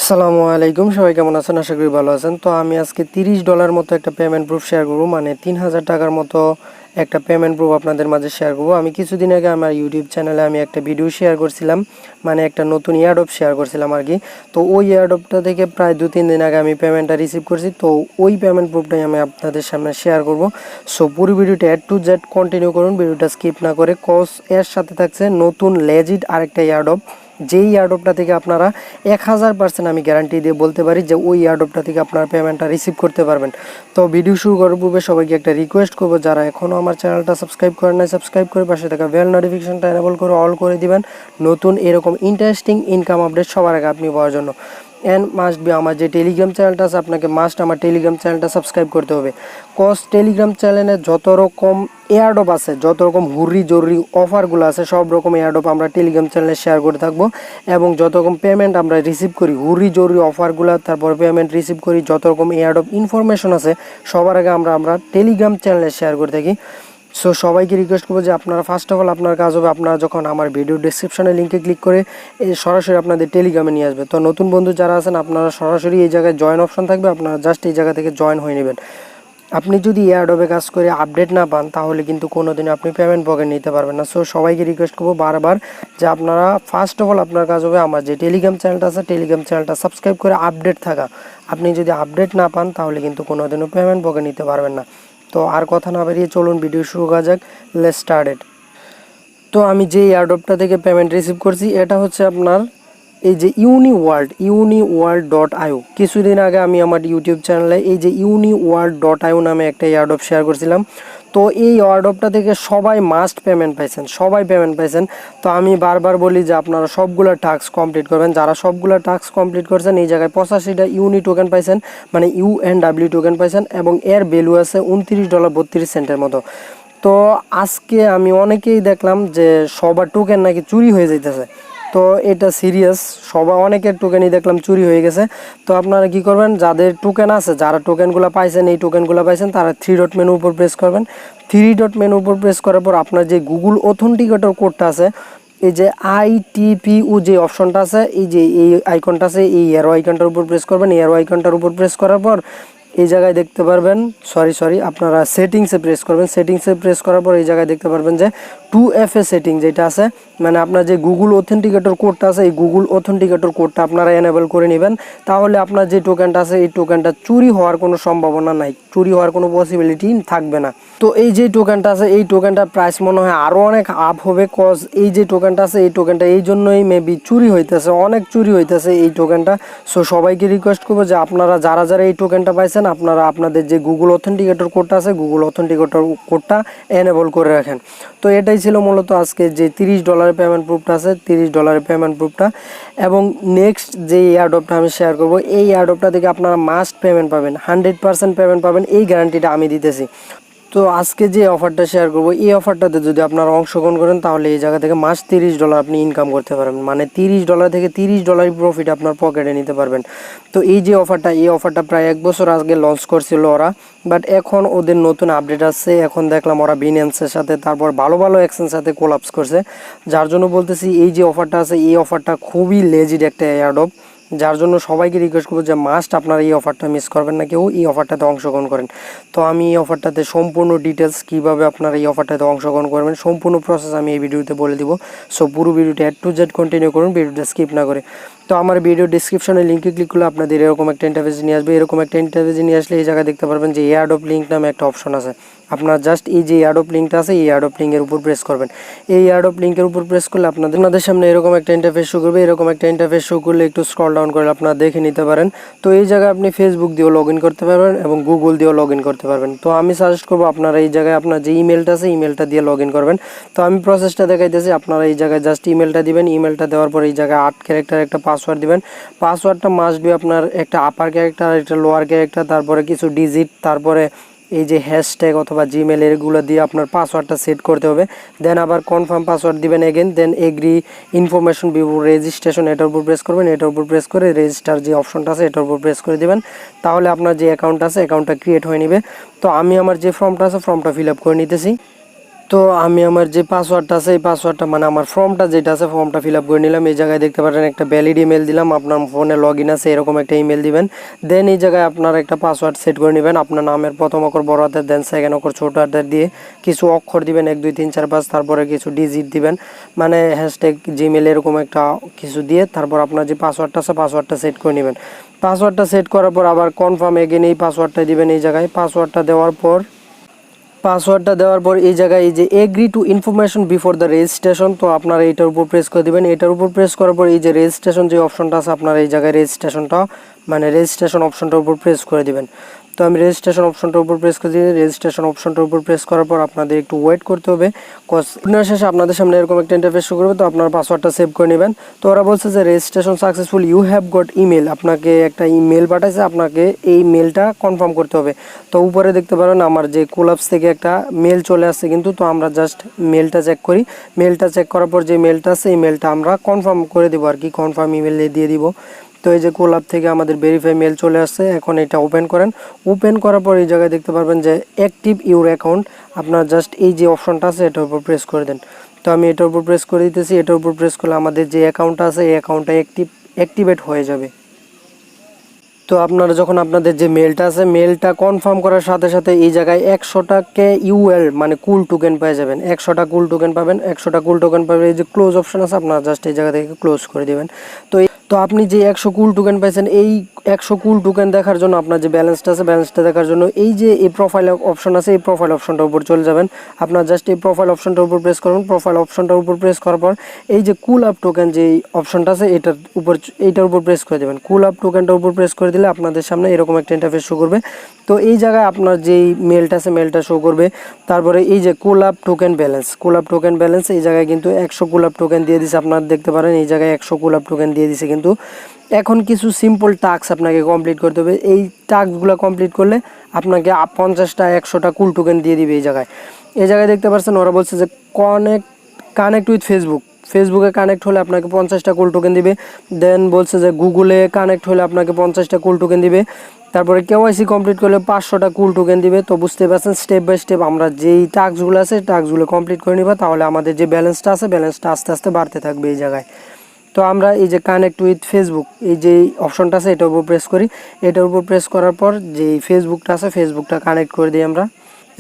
আসসালামু আলাইকুম, সবাই কেমন আছেন? আশা করি ভালো আছেন। তো আমি আজকে $30 মতো একটা পেমেন্ট প্রুফ শেয়ার করব, মানে 3000 টাকার মতো একটা পেমেন্ট প্রুফ আপনাদের মাঝে শেয়ার করব। আমি কিছুদিন আগে আমার ইউটিউব চ্যানেলে আমি একটা ভিডিও শেয়ার করছিলাম, মানে একটা নতুন এয়ারড্রপ শেয়ার করছিলাম আর কি। তো ওই এয়ারড্রপটা থেকে প্রায় 2-3 দিন আগে আমি পেমেন্টটা রিসিভ করছি। তো ওই পেমেন্ট প্রুফটাই আমি আপনাদের সামনে শেয়ার করব। সো পুরো ভিডিওটা A to Z কন্টিনিউ করুন, ভিডিওটা স্কিপ না করে, কজ এর সাথে থাকছে নতুন লেজিট আরেকটা এয়ারড্রপ, যেই এয়ারড্রপটা থেকে আপনারা 1000% আমি গ্যারান্টি দিয়ে বলতে পারি যে ওই এয়ারড্রপটা থেকে আপনারা পেমেন্টটা রিসিভ করতে পারবেন। তো ভিডিও শুরু করার পূর্বে সবাইকে একটা রিকোয়েস্ট করবো, যারা এখনও আমার চ্যানেলটা সাবস্ক্রাইব করেন নাই, সাবস্ক্রাইব করে পাশে থাকা বেল নোটিফিকেশনটা এনেবল করে অল করে দিবেন, নতুন এরকম ইন্টারেস্টিং ইনকাম আপডেট সবার আগে আপনি পাওয়ার জন্য। অ্যান্ড মাস্ট বি আমার যে টেলিগ্রাম চ্যানেলটা আছে, আপনাকে মাস্ট আমার টেলিগ্রাম চ্যানেলটা সাবস্ক্রাইব করতে হবে। কজ টেলিগ্রাম চ্যানেলে যত রকম এয়ারড্রপ আছে, যত রকম হুররি জরুরি অফারগুলো আছে, সব রকম এয়ারড্রপ আমরা টেলিগ্রাম চ্যানেলে শেয়ার করে থাকবো। এবং যত রকম পেমেন্ট আমরা রিসিভ করি, হুররি জরুরি অফারগুলো, তারপর পেমেন্ট রিসিভ করি, যত রকম এয়ারড্রপ ইনফরমেশন আছে সবার আগে আমরা টেলিগ্রাম চ্যানেলে শেয়ার করে থাকি। সো সবাইকে রিকোয়েস্ট করবো যে আপনারা ফার্স্ট অফ অল আপনার কাজ হবে, আপনারা যখন আমার ভিডিও ডিসক্রিপশনে লিঙ্কে ক্লিক করে সরাসরি আপনাদের টেলিগ্রামে নিয়ে আসবে। তো নতুন বন্ধু যারা আছেন, আপনারা সরাসরি এই জায়গায় জয়েন অপশন থাকবে, আপনারা জাস্ট এই জায়গা থেকে জয়েন হয়ে নেবেন। আপনি যদি এয়ারড্রপে কাজ করে আপডেট না পান, তাহলে কিন্তু কোনোদিন আপনি পেমেন্ট পকেট নিতে পারবেন না। সো সবাইকে রিকোয়েস্ট করবো বারবার যে আপনারা ফার্স্ট অফ অল আপনার কাজ হবে আমার যে টেলিগ্রাম চ্যানেলটা আছে, টেলিগ্রাম চ্যানেলটা সাবস্ক্রাইব করে আপডেট থাকা। আপনি যদি আপডেট না পান, তাহলে কিন্তু কোনোদিনও পেমেন্ট পকেট নিতে পারবেন না। তো আর কথা না বেরিয়ে চলুন ভিডিও শুরু করা যাক। Let's started. তো আমি যে এয়ারড্রপটা থেকে পেমেন্ট রিসিভ করছি, এটা হচ্ছে আপনার এই যে uniworld.io। কিছুদিন আগে আমি আমার ইউটিউব চ্যানেলে এই যে uniworld.io নামে একটা এয়ারড্রপ শেয়ার করছিলাম। তো এই এয়ারড্রপটা থেকে সবাই মাস্ট পেমেন্ট পাইছেন, সবাই পেমেন্ট পাইছেন। তো আমি বারবার বলি যে আপনারা সবগুলো টাস্ক কমপ্লিট করবেন। যারা সবগুলো টাস্ক কমপ্লিট করছেন, এই জায়গায় 85টা ইউনি টোকেন পাইছেন, মানে UNW টোকেন পাইছেন, এবং এর ভ্যালু আছে $29.32 মতো। তো আজকে আমি অনেকেই দেখলাম যে সবার টোকেন নাকি চুরি হয়ে যাইতেছে। তো এটা সিরিয়াস, সবার অনেকের টোকেনই দেখলাম চুরি হয়ে গেছে। তো আপনারা কি করবেন, যাদের টোকেন আছে, যারা টোকেনগুলো পাইছেন, এই টোকেনগুলো পাইছেন, তারা 3 ডট মেনু উপর প্রেস করবেন। 3 ডট মেনু উপর প্রেস করার পর আপনার যে গুগল অথেন্টিকেটর কোডটা আছে, এই যে ITPU যে অপশনটা আছে, এই যে এই আইকনটা আছে, এই এরো আইকনটার উপর প্রেস করবেন। এরো আইকনটার উপর প্রেস করার পর এই জায়গায় দেখতে পারবেন, সরি আপনারা সেটিংসে প্রেস করবেন। সেটিংসে প্রেস করার পর এই জায়গায় দেখতে পারবেন যে 2FA সেটিং যেটা আছে, মানে আপনার যে গুগল অথেন্টিকেটর কোডটা আছে, এই গুগল অথেন্টিকেটর কোডটা আপনারা এনেবল করে নেবেন। তাহলে আপনার যে টোকেনটা আছে, এই টোকেনটা চুরি হওয়ার কোনো সম্ভাবনা নাই, চুরি হওয়ার কোনো পসিবিলিটি থাকবে না। তো এই যে টোকেনটা আছে, এই টোকেনটার প্রাইস মনে হয় আরও অনেক আপ হবে। কজ এই যে টোকেনটা আছে, এই টোকেনটা এই জন্যই মেবি চুরি হইতেছে, অনেক চুরি হইতেছে এই টোকেনটা। সো সবাইকে রিকোয়েস্ট করবো যে আপনারা যারা যারা এই টোকেনটা পাইছেন, আপনারা আপনাদের যে গুগল অথেন্টিকেটর কোডটা আছে, গুগল অথেন্টিকেটর কোডটা এনেবল করে রাখেন। তো এটাই ছিল মূলত আজকে যে $30 পেমেন্ট প্রুফটা আছে, $30 পেমেন্ট প্রুফটা। এবং নেক্সট যে এয়ারড্রপটা আমি শেয়ার করবো, এই এয়ারড্রপটা থেকে আপনারা মাস্ট পেমেন্ট পাবেন, 100% পেমেন্ট পাবেন, এই গ্যারান্টিটা আমি দিতেছি। তো আজকে যে অফারটা শেয়ার করবো, এই অফারটাতে যদি আপনারা অংশগ্রহণ করেন, তাহলে এই জায়গা থেকে মাস $30 আপনি ইনকাম করতে পারবেন, মানে $30 থেকে $30 প্রফিট আপনার পকেটে নিতে পারবেন। তো এই যে অফারটা, এই অফারটা প্রায় 1 বছর আগে লঞ্চ করছিল ওরা, বাট এখন ওদের নতুন আপডেট আসছে। এখন দেখলাম ওরা বিনেন্সের সাথে, তারপর ভালো ভালো এক্সচেঞ্জের সাথে কোলাপস করছে। যার জন্য বলতেছি এই যে অফারটা আছে, এই অফারটা খুবই লেজিট একটা এয়ারড্রপ। যার জন্য সবাইকে রিকোয়েস্ট করবো যে মাস্ট আপনারা এই অফারটা মিস করবেন না, কেউ এই অফারটাতে অংশগ্রহণ করেন। তো আমি এই অফারটাতে সম্পূর্ণ ডিটেলস কীভাবে আপনারা এই অফারটাতে অংশগ্রহণ করবেন, সম্পূর্ণ প্রসেস আমি এই ভিডিওতে বলে দিব। সো পুরো ভিডিওটা A to Z কন্টিনিউ করুন, ভিডিওটা স্কিপ না করে। তো আমার ভিডিও ডিসক্রিপশনে লিঙ্কে ক্লিক করলে আপনাদের এরকম একটা ইন্টারফেস নিয়ে আসবে। এরকম একটা ইন্টারফেস নিয়ে আসলে এই জায়গায় দেখতে পারবেন যে এয়ারড্রপ লিঙ্ক নামে একটা অপশন আছে। আপনার জাস্ট এই যে এয়ারড্রপ লিঙ্কটা আছে, এই এয়ারড্রপ লিঙ্কের উপর প্রেস করবেন। এই এয়ারড্রপ লিঙ্কের উপর প্রেস করলে আপনাদের সামনে এরকম একটা ইন্টারফেস শো করবে। এরকম একটা ইন্টারফেস শো করলে একটু স্ক্রল ডাউন করে আপনারা দেখে নিতে পারেন। তো এই জায়গায় আপনি ফেসবুক দিয়েও লগ ইন করতে পারবেন এবং গুগল দিয়েও লগ ইন করতে পারবেন। তো আমি সাজেস্ট করবো আপনারা এই জায়গায় আপনার যে ইমেলটা আছে, ইমেলটা দিয়ে লগ ইন করবেন। তো আমি প্রসেসটা দেখাইতেছি। আপনারা এই জায়গায় জাস্ট ইমেলটা দিবেন। ইমেলটা দেওয়ার পর এই জায়গায় 8 ক্যারেক্টার একটা পাসওয়ার্ড দিবেন। পাসওয়ার্ডটা মাস্ট বি আপনার একটা আপার ক্যারেক্টার, একটা লোয়ার ক্যারেক্টার, তারপরে কিছু ডিজিট, তারপরে এই যে হ্যাশট্যাগ অথবা জিমেল এগুলো দিয়ে আপনার পাসওয়ার্ডটা সেট করতে হবে। দেন আবার কনফার্ম পাসওয়ার্ড দিবেন এগেন, দেন এগ্রি ইনফরমেশন বিফোর রেজিস্ট্রেশন, এটার উপর প্রেস করবেন। এটার উপর প্রেস করে রেজিস্টার যে অপশনটা আছে, এটার উপর প্রেস করে দিবেন। তাহলে আপনার যে অ্যাকাউন্ট আছে, অ্যাকাউন্টটা ক্রিয়েট হয়ে নেবে। তো আমি আমার যে ফর্মটা আছে, ফর্মটা ফিল আপ করে নিতেছি। তো আমি আমার যে পাসওয়ার্ডটা আছে এই পাসওয়ার্ডটা মানে আমার ফর্মটা যেটা আছে ফর্মটা ফিল আপ করে নিলাম। এই জায়গায় দেখতে পারেন একটা ভ্যালিড ইমেল দিলাম, আপনার ফোনে লগ ইন আছে এরকম একটা ইমেল দিবেন। দেন এই জায়গায় আপনার একটা পাসওয়ার্ড সেট করে নেবেন, আপনার নামের প্রথম অক্ষর বড় হাতের, দেন সেকেন্ড অক্ষর ছোট হাতের দিয়ে কিছু অক্ষর দিবেন 1 2 3 4 5, তারপরে কিছু ডিজিট দিবেন মানে হ্যাশট্যাগ জিমেল এরকম একটা কিছু দিয়ে তারপর আপনার যে পাসওয়ার্ডটা আছে পাসওয়ার্ডটা সেট করে নেবেন। পাসওয়ার্ডটা সেট করার পর আবার কনফার্ম এগেন এই পাসওয়ার্ডটা দিবেন। এই জায়গায় পাসওয়ার্ডটা দেওয়ার পর এই জায়গায় এই যে agree to information before the registration, তো আপনারা এইটার উপর প্রেস করে দিবেন। এটার উপর প্রেস করার পর এই যে রেজিস্ট্রেশন যে অপশনটা আছে আপনারা এই জায়গায় রেজিস্ট্রেশনটা মানে রেজিস্ট্রেশন অপশনটার উপর প্রেস করে দিবেন। তো আমি রেজিস্ট্রেশন অপশনটার উপর প্রেস করে দিই। রেজিস্ট্রেশন অপশনটার উপর প্রেস করার পর আপনাদের একটু ওয়েট করতে হবে, কজ আপনার শেষে আপনাদের সামনে এরকম একটা ইন্টারফেস শো করবে। তো আপনার পাসওয়ার্ডটা সেভ করে নেবেন। তো ওরা বলছে যে registration successful, you have got email, আপনাকে একটা ইমেল পাঠাইছে, আপনাকে এই মেলটা কনফার্ম করতে হবে। তো উপরে দেখতে পারেন আমার যে কোলাপস থেকে একটা মেল চলে আসছে কিন্তু, তো আমরা জাস্ট মেলটা চেক করি। মেলটা চেক করার পর যে মেলটা আছে এই মেলটা আমরা কনফার্ম করে দিব আর কি, কনফার্ম ইমেল দিয়ে দিব। তো এই যে কোলাপ থেকে আমাদের ভেরিফাই মেল চলে আসছে, এখন এটা ওপেন করেন। ওপেন করার পর এই জায়গায় দেখতে পারবেন যে অ্যাক্টিভ ইউর অ্যাকাউন্ট, আপনার জাস্ট এই যে অপশনটা আছে এটার উপর প্রেস করে দেন। তো আমি এটার উপর প্রেস করে দিতেছি। এটার উপর প্রেস করলে আমাদের যে অ্যাকাউন্টটা আছে এই অ্যাকাউন্টটা অ্যাক্টিভেট হয়ে যাবে। তো আপনারা যখন আপনাদের যে মেলটা আছে মেলটা কনফার্ম করার সাথে সাথে এই জায়গায় 100টা ইউএল মানে কুল টোকেন পেয়ে যাবেন। 100টা কুল টোকেন পাবেন। 100টা কুল টোকেন পাবেন। এই যে ক্লোজ অপশন আছে আপনারা জাস্ট এই জায়গা থেকে ক্লোজ করে দিবেন। তো আপনি যে 100 কুল টোকেন পাইছেন এই 100 কুল টোকেন দেখার জন্য আপনার যে ব্যালেন্সটা আছে ব্যালেন্সটা দেখার জন্য এই যে এই প্রোফাইল অপশন আছে এই প্রোফাইল অপশনটার উপর চলে যাবেন। আপনার জাস্ট এই প্রোফাইল অপশনটার উপর প্রেস করবেন। প্রোফাইল অপশনটার উপর প্রেস করার পর এই যে কুল আপ টোকেন যে অপশনটা আছে এইটার উপর প্রেস করে দেবেন। কুল আপ টোকেনটার উপর প্রেস করে দিলে আপনাদের সামনে এরকম একটা ইন্টারফেস শো করবে। তো এই জায়গায় আপনার যেই মেলটা আছে মেলটা শো করবে। তারপরে এই যে কুল আপ টোকেন ব্যালেন্স এই জায়গায় কিন্তু 100 কুল আপ টোকেন দিয়ে দিছে, আপনারা দেখতে পারেন এই জায়গায় 100 কুল আপ টোকেন দিয়ে দিছে। কিন্তু এখন কিছু সিম্পল টাস্ক আপনাকে কমপ্লিট করতে হবে। এই টাস্কগুলো কমপ্লিট করলে আপনাকে 50টা 100টা কুল টোকেন দিয়ে দিবে। এই জায়গায় দেখতে পাচ্ছেন ওরা বলছে যে কানেক্ট উইথ ফেসবুকে কানেক্ট হলে আপনাকে 50টা কুল টোকেন দিবে। দেন বলছে যে গুগলে কানেক্ট হলে আপনাকে 50টা কুল টোকেন দিবে। তারপরে কেওয়াইসি কমপ্লিট করলে 500টা কুল টোকেন দিবে। তো বুঝতে পারছেন স্টেপ বাই স্টেপ আমরা যেই টাস্কগুলো আছে টাস্কগুলো কমপ্লিট করে নিবা, তাহলে আমাদের যে ব্যালেন্সটা আছে ব্যালেন্সটা আস্তে আস্তে বাড়তে থাকবে এই জায়গায়। তো আমরা এই যে কানেক্ট উইথ ফেসবুক এই যে অপশনটা আছে এটার উপর প্রেস করি। এটার উপর প্রেস করার পর যে ফেসবুকটা আছে ফেসবুকটা কানেক্ট করে দিই আমরা।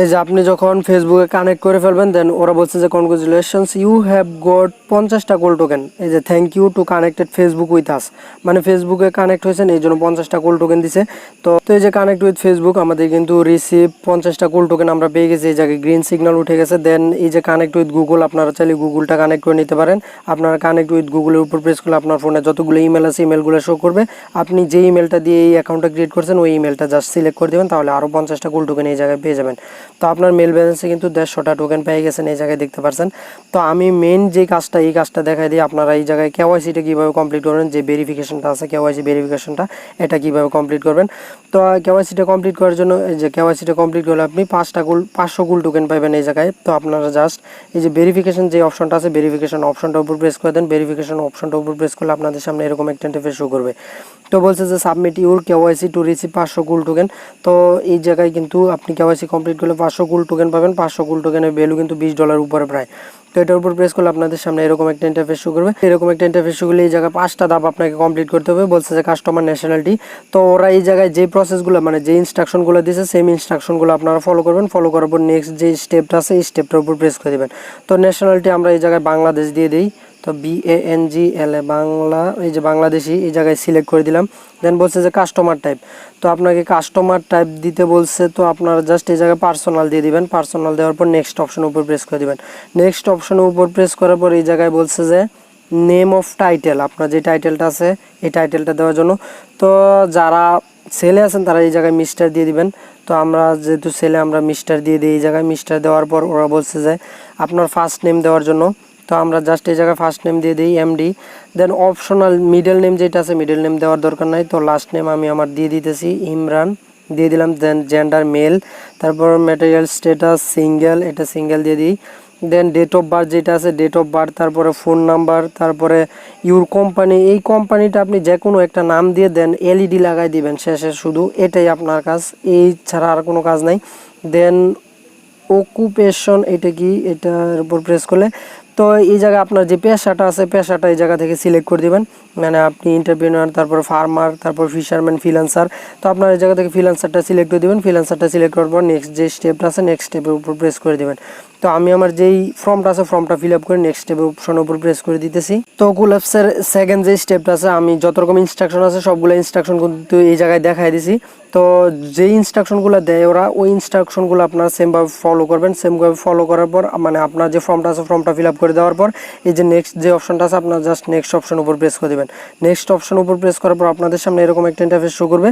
এই যে আপনি যখন ফেসবুকে কানেক্ট করে ফেলবেন দেন ওরা বলছে যে কনগ্রাচুলেশনস ইউ হ্যাভ গট 50টা গোল্ড টোকেন। এই যে thank you to connected Facebook with us, মানে ফেসবুকে কানেক্ট হয়েছেন এই জন্য 50টা গোল্ড টোকেন দিছে। তো এই যে কানেক্ট উইথ ফেসবুক আমাদের কিন্তু রিসিভ 50টা গোল্ড টোকেন আমরা পেয়ে গেছি। এই জায়গায় গ্রিন সিগন্যাল উঠে গেছে। দেন এই যে কানেক্ট উইথ গুগল, আপনারা চাইলে গুগলটা কানেক্ট করে নিতে পারেন। আপনারা কানেক্ট উইথ গুগলের উপর প্রেস করলে আপনার ফোনে যতগুলো ইমেল আছে ইমেলগুলো শো করবে। আপনি যে ইমেলটা দিয়ে এই অ্যাকাউন্টটা ক্রিয়েট করছেন ওই ইমেলটা জাস্ট সিলেক্ট করে দেবেন, তাহলে আরও 50টা গোল্ড টোকেন এই জায়গায় পেয়ে যাবেন। তো আপনার মেল ব্যালেন্সে কিন্তু 150টা টোকেন পেয়ে গেছেন এই জায়গায় দেখতে পাচ্ছেন। তো আমি মেন যে কাজটা এই কাজটা দেখাই দিই। আপনারা এই জায়গায় কেওয়াইসিটা কীভাবে কমপ্লিট করবেন, যে ভেরিফিকেশনটা আছে কেওয়াইসি ভেরিফিকেশনটা এটা কীভাবে কমপ্লিট করবেন। তো কেওয়াইসিটা কমপ্লিট করার জন্য এই যে কেওয়াইসিটা কমপ্লিট করলে আপনি 500 গুল টোকেন পাবেন এই জায়গায়। তো আপনারা জাস্ট এই যে ভেরিফিকেশন যে অপশনটা আছে ভেরিফিকেশন অপশনটার উপর প্রেস করে দেন। ভেরিফিকেশন অপশনটার উপর প্রেস করলে আপনাদের সামনে এরকম একটা ইন্টারফেস শো করবে। তো বলছে যে submit your KYC to receive 500 গুল টোকেন। তো এই জায়গায় কিন্তু আপনি কেওয়াইসি কমপ্লিট করলে 500 গুল টোকেন পাবেন। 500 গুল টোকেনের ভ্যালু কিন্তু $20 উপরে প্রায়। তো এটার উপর প্রেস করলে আপনাদের সামনে এরকম একটা ইন্টারফেস শো করবে। এরকম একটা ইন্টারফেস শো করলে এই জায়গায় 5টা ধাপ আপনাকে কমপ্লিট করতে হবে। বলছে যে কাস্টমার ন্যাশনালিটি। তো ওরা এই জায়গায় যে প্রসেসগুলো মানে যে ইনস্ট্রাকশনগুলো দিয়েছে সেম ইনস্ট্রাকশনগুলো আপনারা ফলো করবেন। ফলো করার পর নেক্সট যে স্টেপটা আছে এই স্টেপটার উপর প্রেস করে দেবেন। তো ন্যাশনালিটি আমরা এই জায়গায় বাংলাদেশ দিয়ে দিই। তো BANGLA বাংলা, এই যে বাংলাদেশি এই জায়গায় সিলেক্ট করে দিলাম। দেন বলছে যে কাস্টমার টাইপ, তো আপনাকে কাস্টমার টাইপ দিতে বলছে। তো আপনারা জাস্ট এই জায়গায় পার্সোনাল দিয়ে দিবেন। পার্সোনাল দেওয়ার পর নেক্সট অপশনের উপর প্রেস করে দিবেন। নেক্সট অপশনের উপর প্রেস করার পর এই জায়গায় বলছে যে নেম অফ টাইটেল, আপনার যে টাইটেলটা আছে এই টাইটেলটা দেওয়ার জন্য। তো যারা ছেলে আছেন তারা এই জায়গায় মিস্টার দিয়ে দিবেন। তো আমরা যেহেতু ছেলে আমরা মিস্টার দিয়ে দিই। এই জায়গায় মিস্টার দেওয়ার পর ওরা বলছে যে আপনার ফার্স্ট নেম দেওয়ার জন্য। তো আমরা জাস্ট এই জায়গায় ফার্স্ট নেম দিয়ে দিই MD। দেন অপশনাল মিডল নেম যেটা আছে মিডল নেম দেওয়ার দরকার নাই। তো লাস্ট নেম আমি আমার দিয়ে দিতেছি ইমরান দিয়ে দিলাম। দেন জেন্ডার মেল, তারপর ম্যাটেরিয়াল স্ট্যাটাস সিঙ্গেল, এটা সিঙ্গেল দিয়ে দিই। দেন ডেট অফ বার্থ যেটা আছে ডেট অফ বার্থ, তারপরে ফোন নাম্বার, তারপরে ইউর কোম্পানি, এই কোম্পানিটা আপনি যে কোনো একটা নাম দিয়ে দেন LED লাগাই দিবেন শেষে, শুধু এটাই আপনার কাজ, এই ছাড়া আর কোনো কাজ নাই। দেন অকুপেশন, এটা কি, এটার উপর প্রেস করলে তো এই জায়গায় আপনার যে পেশাটা আছে পেশাটা এই জায়গা থেকে সিলেক্ট করে দিবেন। মানে আপনি এন্টারপ্রেনার, তারপর ফার্মার, তারপর ফিশারম্যান, ফ্রিল্যান্সার। তো আপনার এই জায়গা থেকে ফ্রিল্যান্সারটা সিলেক্ট করে দিবেন। ফ্রিল্যান্সারটা সিলেক্ট করার পর নেক্সট যে স্টেপটা আছে নেক্সট স্টেপের উপর প্রেস করে দিবেন। তো আমি আমার যেই ফর্মটা আছে ফর্মটা ফিল আপ করে নেক্সট স্টেপের অপশনের উপর প্রেস করে দিতেছি। তো কুলঅ্যাপসের সেকেন্ড যে স্টেপটা আছে আমি যত রকম ইনস্ট্রাকশন আছে সবগুলো ইনস্ট্রাকশন কিন্তু এই জায়গায় দেখাই দিছি। তো যেই ইনস্ট্রাকশনগুলো দেয় ওরা ওই ইনস্ট্রাকশনগুলো আপনারা সেমভাবে ফলো করবেন। সেমভাবে ফলো করার পর মানে আপনার যে ফর্মটা আছে ফর্মটা ফিল আপ করে দেওয়ার পর এই যে নেক্সট যে অপশনটা আছে আপনার জাস্ট নেক্সট অপশন উপর প্রেস করে দেবেন। নেক্সট অপশন উপর প্রেস করার পর আপনাদের সামনে এরকম একটা ইন্টারফেস শো করবে।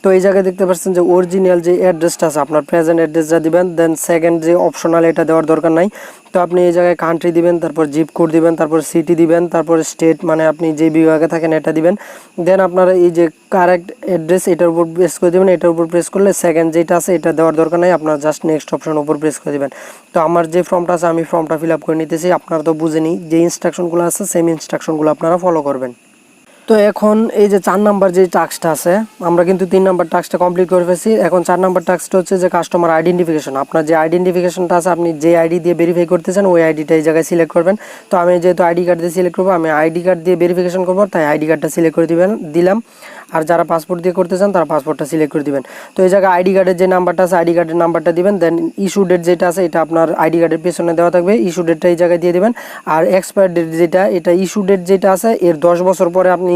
তো এই জায়গায় দেখতে পাচ্ছেন যে অরিজিনাল যে অ্যাড্রেসটা আছে আপনার প্রেজেন্ট অ্যাড্রেসটা দিবেন। দেন সেকেন্ড যে অপশনাল এটা দেওয়ার দরকার নাই। তো আপনি এই জায়গায় কান্ট্রি দিবেন, তারপর জিপ কোড দিবেন, তারপর সিটি দিবেন, তারপর স্টেট মানে আপনি যে বিভাগে থাকেন এটা দিবেন। দেন আপনারা এই যে কারেক্ট অ্যাড্রেস এটার উপর প্রেস করে দেবেন। এটার উপর প্রেস করলে সেকেন্ড যেটা আছে এটা দেওয়ার দরকার নাই, আপনার জাস্ট নেক্সট অপশন উপর প্রেস করে দেবেন। তো আমার যে ফর্মটা আছে আমি ফর্মটা ফিল আপ করে নিতেছি। আপনারা তো বুঝেনি যে ইনস্ট্রাকশনগুলো আছে সেম ইনস্ট্রাকশনগুলো আপনারা ফলো করবেন। তো এখন এই যে 4 নাম্বার যে টাস্কটা আছে আমরা কিন্তু 3 নাম্বার টাস্কটা কমপ্লিট করে ফেলছি। এখন 4 নাম্বার টাস্কটা হচ্ছে যে কাস্টমার আইডেন্টিফিকেশন। আপনার যে আইডেন্টিফিকেশনটা আছে আপনি যে আইডি দিয়ে ভেরিফাই করতে চান ওই আইডিটা এই জায়গায় সিলেক্ট করবেন। তো আমি যেহেতু আইডি কার্ড দিয়ে সিলেক্ট করবো আমি আইডি কার্ড দিয়ে ভেরিফিকেশন করবো, তাই আইডি কার্ডটা সিলেক্ট করে দিলাম। আর যারা পাসপোর্ট দিয়ে করতে চান তারা পাসপোর্টটা সিলেক্ট করে দিবেন। তো এই জায়গায় আইডি কার্ডের যে নাম্বারটা আছে আইডি কার্ডের নাম্বারটা দিবেন। দেন ইস্যু ডেট যেটা আছে এটা আপনার আইডি কার্ডের পেছনে দেওয়া থাকবে, ইস্যু ডেটটা এই জায়গায় দিয়ে দিবেন। আর এক্সপায়ার ডেট যেটা এটা ইস্যু ডেট যেটা আছে এর 10 বছর পরে আপনি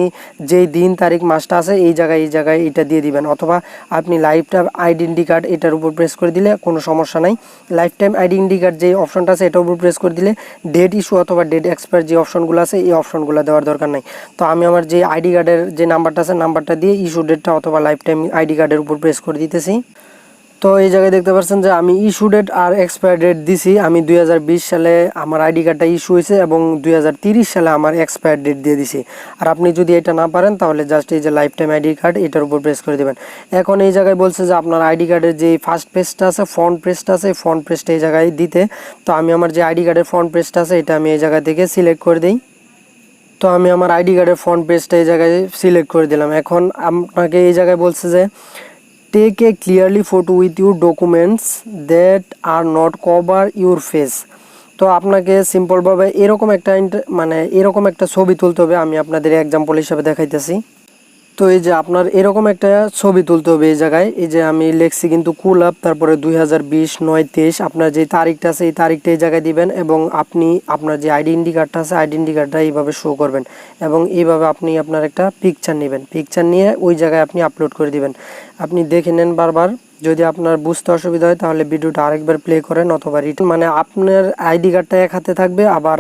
যেই দিন তারিখ মাসটা আছে এই জায়গায় এটা দিয়ে দিবেন। অথবা আপনি লাইফ টাইম আইডেন্টি কার্ড এটার উপর প্রেস করে দিলে কোনো সমস্যা নাই। লাইফ টাইম আইডেন্টি কার্ড যে অপশনটা আছে এটার উপর প্রেস করে দিলে ডেট ইস্যু অথবা ডেট এক্সপায়ার যে অপশনগুলো আছে এই অপশনগুলো দেওয়ার দরকার নাই। তো আমি আমার যে আইডি কার্ডের যে নাম্বারটা আছে নাম্বারটা দিয়ে ইস্যু ডেটটা অথবা লাইফ টাইম আইডি কার্ডের উপর প্রেস করে দিতেছি। তো এই জায়গায় দেখতে পাচ্ছেন যে আমি ইস্যু ডেট আর এক্সপায়ার ডেট দিছি। আমি 2020 সালে আমার আইডি কার্ডটা ইস্যু হয়েছে এবং 2030 সালে আমার এক্সপায়ার ডেট দিয়ে দিছি। আর আপনি যদি এটা না পারেন তাহলে জাস্ট এই যে লাইফ টাইম আইডি কার্ড এটার উপর প্রেস করে দেবেন। এখন এই জায়গায় বলছে যে আপনার আইডি কার্ডের যে ফার্স্ট পেজটা আছে ফ্রন্ট পেজটা আছে ফ্রন্ট পেজটা এই জায়গায় দিতে। তো আমি আমার যে আইডি কার্ডের ফ্রন্ট পেজটা আছে এটা আমি এই জায়গা থেকে সিলেক্ট করে দিই। তো আমি আমার আইডি কার্ডের ফ্রন্ট পেজটা এই জায়গায় সিলেক্ট করে দিলাম। এখন আপনাকে এই জায়গায় বলছে যে take a clearly photo with your documents that are not cover your face. তো আপনাকে সিম্পলভাবে এরকম একটা মানে এরকম একটা ছবি তুলতে হবে। আমি আপনাদের এক্সাম্পল হিসাবে দেখাইতেছি। তো এই যে আপনার এরকম একটা ছবি তুলতে হবে এই জায়গায়। এই যে আমি লিখছি কিন্তু কুল আপ, তারপরে 2020-9-23 আপনার যে তারিখটা আছে এই তারিখটা এই জায়গায় দিবেন এবং আপনি আপনার যে আইডেন্টি কার্ডটা আছে আইডেন্টি কার্ডটা এইভাবে শো করবেন এবং এইভাবে আপনি আপনার একটা পিকচার নেবেন। পিকচার নিয়ে ওই জায়গায় আপনি আপলোড করে দিবেন। আপনি দেখে নেন বারবার, যদি আপনার বুঝতে অসুবিধা হয় তাহলে ভিডিওটা আরেকবার প্লে করেন অথবা রিটার্ন মানে আপনার আইডি কার্ডটা এক হাতে থাকবে আবার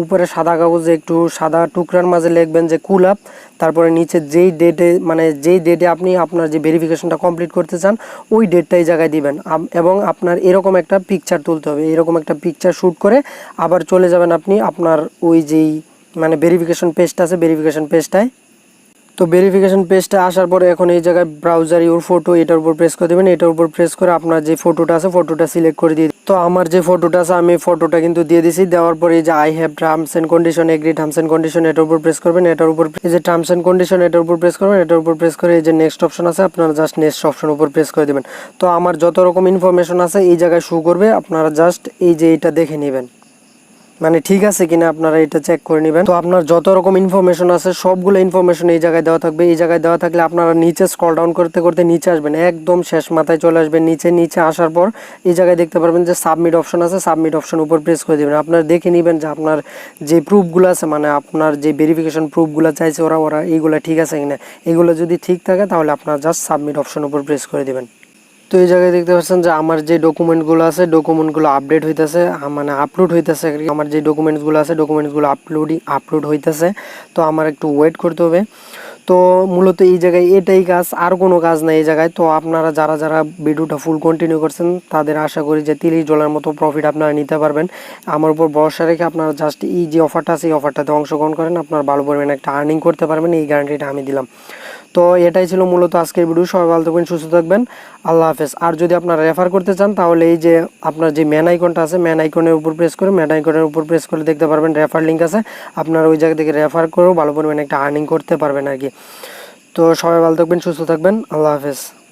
উপরে সাদা কাগজে একটু সাদা টুকরার মাঝে লিখবেন যে কুল আপ, তারপরে নিচে যেই ডেটে মানে যেই ডেটে আপনি আপনার যে ভেরিফিকেশনটা কমপ্লিট করতে চান ওই ডেটটা এই জায়গায় দিবেন এবং আপনার এরকম একটা পিকচার তুলতে হবে। এরকম একটা পিকচার শ্যুট করে আবার চলে যাবেন আপনি আপনার ওই যেই মানে ভেরিফিকেশন পেজটা আছে ভেরিফিকেশন পেজটায়। তো ভেরিফিকেশন পেজটা আসার পরে এখন এই জায়গায় ব্রাউজার ইউর ফটো এটার উপর প্রেস করে দেবেন। এটার উপর প্রেস করে আপনার যে ফটোটা আছে ফটোটা সিলেক্ট করে দিয়ে। তো আমার যে ফটোটা আছে আমি ফটোটা কিন্তু দিয়ে দিছি। দেওয়ার পরে এই যে I have terms and condition agree terms and condition এটার উপর প্রেস করবেন। এটার উপর এই যে টার্মস এন্ড কন্ডিশন এটার উপর প্রেস করবেন। এটার উপর প্রেস করে এই যে নেক্সট অপশন আছে আপনারা জাস্ট নেক্সট অপশন উপর প্রেস করে দেবেন। তো আমার যত রকম ইনফরমেশন আছে এই জায়গায় শো করবে, আপনারা জাস্ট এই যে এটা দেখে নেবেন মানে ঠিক আছে কিনা আপনারা এটা চেক করে নেবেন। তো আপনার যত রকম ইনফরমেশন আছে সবগুলো ইনফরমেশন এই জায়গায় দেওয়া থাকবে। এই জায়গায় দেওয়া থাকলে আপনারা নিচে স্ক্রল ডাউন করতে করতে নিচে আসবেন, একদম শেষ মাথায় চলে আসবেন। নিচে আসার পর এই জায়গায় দেখতে পারবেন যে সাবমিট অপশন আছে, সাবমিট অপশন উপর প্রেস করে দেবেন। আপনারা দেখে নেবেন যে আপনার যে প্রুফগুলো আছে মানে আপনার যে ভেরিফিকেশন প্রুফগুলো চাইছে ওরা এইগুলো ঠিক আছে কিনা। এগুলো যদি ঠিক থাকে তাহলে আপনারা জাস্ট সাবমিট অপশন উপর প্রেস করে দেবেন। তো এই জায়গায় দেখতে পাচ্ছেন যে আমার যে ডকুমেন্টগুলো আছে ডকুমেন্টগুলো আপডেট হইতেছে মানে আপলোড হইতেছে। আমার যে ডকুমেন্টসগুলো আছে ডকুমেন্টসগুলো আপলোড হইতেছে। তো আমার একটু ওয়েট করতে হবে। তো মূলত এই জায়গায় এটাই কাজ, আর কোনো কাজ নাই এই জায়গায়। তো আপনারা যারা ভিডিওটা ফুল কন্টিনিউ করছেন তাদের আশা করি যে $30 মতো প্রফিট আপনারা নিতে পারবেন। আমার উপর ভরসা রেখে আপনারা জাস্ট এই যে অফারটা আছে এই অফারটাতে অংশগ্রহণ করেন, আপনারা ভালো পরিমাণে একটা আর্নিং করতে পারবেন, এই গ্যারান্টিটা আমি দিলাম। তো এটাই ছিল মূলত আজকের ভিডিও। সবাই ভালো থাকবেন, সুস্থ থাকবেন, আল্লাহ হাফেজ। আর যদি আপনারা রেফার করতে চান তাহলে এই যে আপনার যে ম্যান আইকনটা আছে ম্যান আইকনের উপর প্রেস করে দেখতে পারবেন রেফার লিঙ্ক আছে। আপনারা ওই জায়গা থেকে রেফার করেও ভালো পরিমাণে একটা আর্নিং করতে পারবেন আর কি। তো সবাই ভালো থাকবেন, সুস্থ থাকবেন, আল্লাহ হাফেজ।